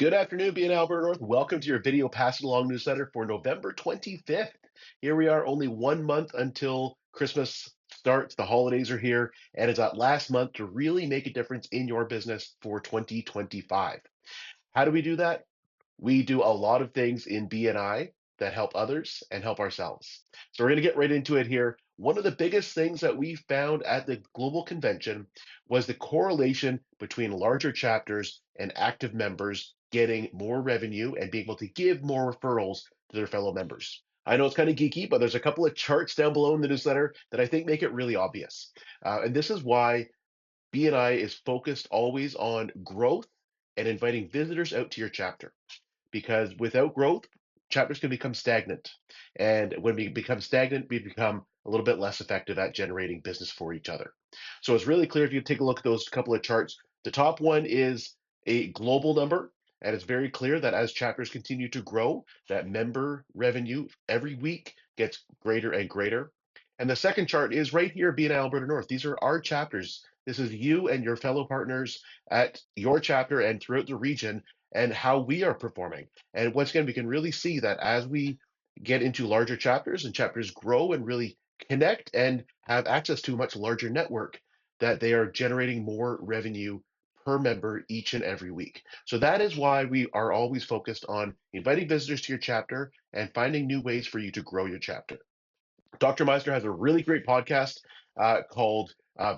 Good afternoon, BNI Alberta North. Welcome to your video pass it along newsletter for November 25th. Here we are, only 1 month until Christmas starts. The holidays are here, and it's that last month to really make a difference in your business for 2025. How do we do that? We do a lot of things in BNI that help others and help ourselves. So we're going to get right into it here. One of the biggest things that we found at the global convention was the correlation between larger chapters and active members getting more revenue and being able to give more referrals to their fellow members. I know it's kind of geeky, but there's a couple of charts down below in the newsletter that I think make it really obvious. And this is why BNI is focused always on growth and inviting visitors out to your chapter, because without growth, chapters can become stagnant. And when we become stagnant, we become a little bit less effective at generating business for each other. So it's really clear if you take a look at those couple of charts. The top one is a global number, and it's very clear that as chapters continue to grow, that member revenue every week gets greater and greater. And the second chart is right here, BNI Alberta North. These are our chapters. This is you and your fellow partners at your chapter and throughout the region, and how we are performing. And once again, we can really see that as we get into larger chapters and chapters grow and really connect and have access to a much larger network, that they are generating more revenue per member each and every week. So that is why we are always focused on inviting visitors to your chapter and finding new ways for you to grow your chapter. Dr. Meister has a really great podcast called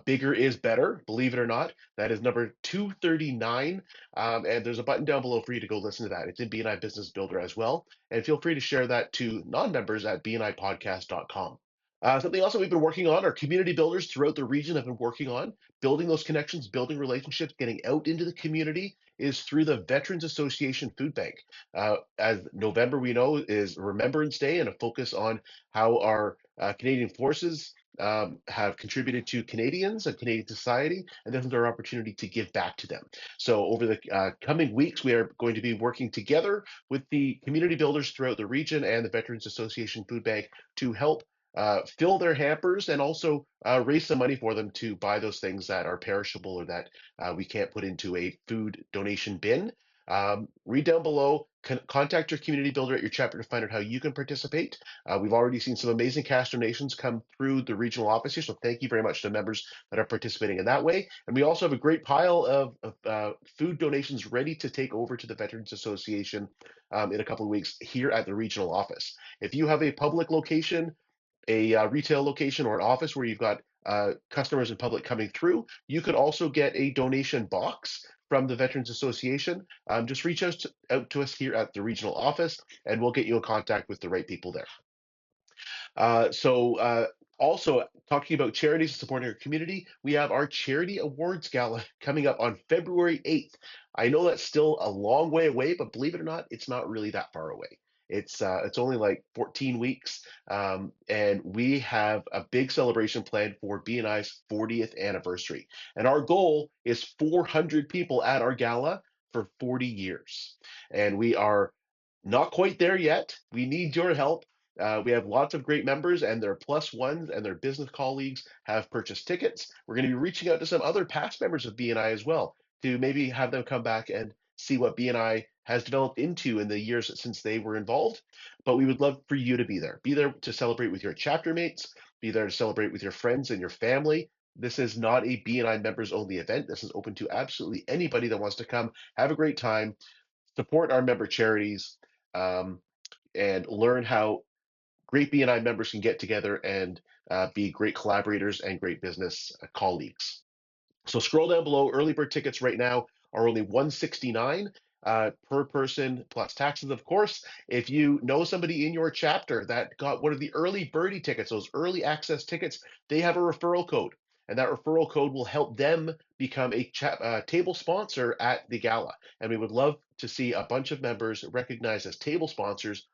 Bigger is Better, believe it or not. That is number 239. And there's a button down below for you to go listen to that. It's in BNI Business Builder as well. And feel free to share that to non-members at bnipodcast.com. Something else that we've been working on, our community builders throughout the region have been working on building those connections, building relationships, getting out into the community is through the Veterans Association Food Bank. As November, we know, is Remembrance Day and a focus on how our Canadian forces have contributed to Canadians and Canadian society, and this is our opportunity to give back to them. So over the coming weeks, we are going to be working together with the community builders throughout the region and the Veterans Association Food Bank to help fill their hampers and also raise some money for them to buy those things that are perishable or that we can't put into a food donation bin. Read down below, contact your community builder at your chapter to find out how you can participate. We've already seen some amazing cash donations come through the regional office here, so thank you very much to members that are participating in that way. And we also have a great pile of food donations ready to take over to the Veterans Association in a couple of weeks here at the regional office. If you have a public location, a retail location, or an office where you've got customers and public coming through, you could also get a donation box from the Veterans Association. Just reach out to us here at the regional office, and we'll get you in contact with the right people there. Also talking about charities and supporting our community, we have our Charity Awards Gala coming up on February 8th. I know that's still a long way away, but believe it or not, it's not really that far away. It's only like 14 weeks, and we have a big celebration planned for BNI's 40th anniversary. And our goal is 400 people at our gala for 40 years. And we are not quite there yet. We need your help. We have lots of great members, and their plus ones and their business colleagues have purchased tickets. We're going to be reaching out to some other past members of BNI as well to maybe have them come back and see what BNI has developed into in the years since they were involved. But we would love for you to be there. Be there to celebrate with your chapter mates, be there to celebrate with your friends and your family. This is not a BNI members only event. This is open to absolutely anybody that wants to come, have a great time, support our member charities, and learn how great BNI members can get together and be great collaborators and great business colleagues. So scroll down below. Early bird tickets right now are only $169 per person plus taxes, of course. If you know somebody in your chapter that got one of the early birdie tickets, those early access tickets, they have a referral code. And that referral code will help them become a table sponsor at the gala. And we would love to see a bunch of members recognized as table sponsors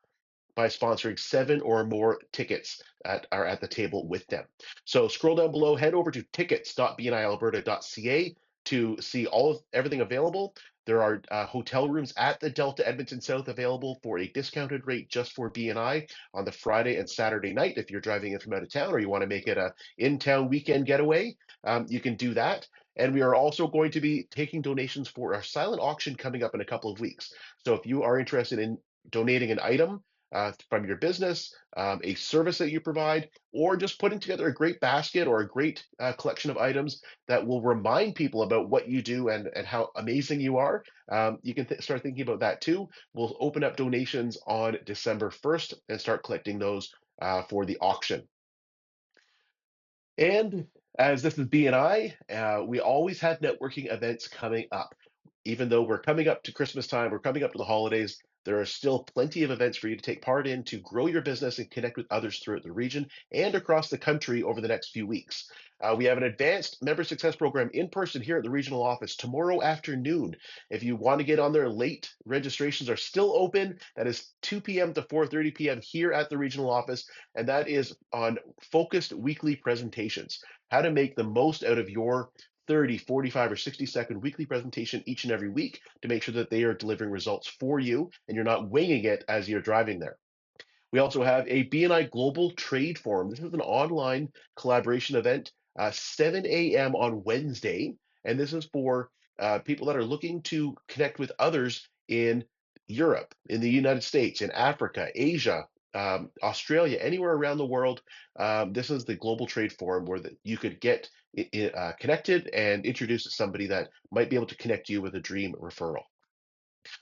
by sponsoring 7 or more tickets that are at the table with them. So scroll down below, head over to tickets.bnialberta.ca to see everything available. There are hotel rooms at the Delta Edmonton South available for a discounted rate just for BNI on the Friday and Saturday night. If you're driving in from out of town or you want to make it a in-town weekend getaway, you can do that. And we are also going to be taking donations for our silent auction coming up in a couple of weeks. So if you are interested in donating an item from your business, a service that you provide, or just putting together a great basket or a great collection of items that will remind people about what you do and how amazing you are, you can start thinking about that too. We'll open up donations on December 1st and start collecting those for the auction. And as this is BNI, we always have networking events coming up. Even though we're coming up to Christmas time, we're coming up to the holidays, there are still plenty of events for you to take part in to grow your business and connect with others throughout the region and across the country over the next few weeks. We have an advanced member success program in person here at the regional office tomorrow afternoon. If you want to get on there late, registrations are still open. That is 2 p.m. to 4:30 p.m. here at the regional office, and that is on focused weekly presentations. How to make the most out of your 30, 45, or 60-second weekly presentation each and every week to make sure that they are delivering results for you and you're not winging it as you're driving there. We also have a BNI Global Trade Forum. This is an online collaboration event, 7 a.m. on Wednesday. And this is for people that are looking to connect with others in Europe, in the United States, in Africa, Asia, Australia, anywhere around the world. This is the Global Trade Forum where you could get connected and introduced to somebody that might be able to connect you with a dream referral.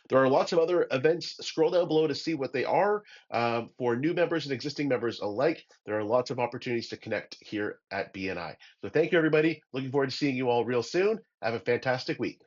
There are lots of other events. Scroll down below to see what they are. For new members and existing members alike, there are lots of opportunities to connect here at BNI. So thank you, everybody. Looking forward to seeing you all real soon. Have a fantastic week.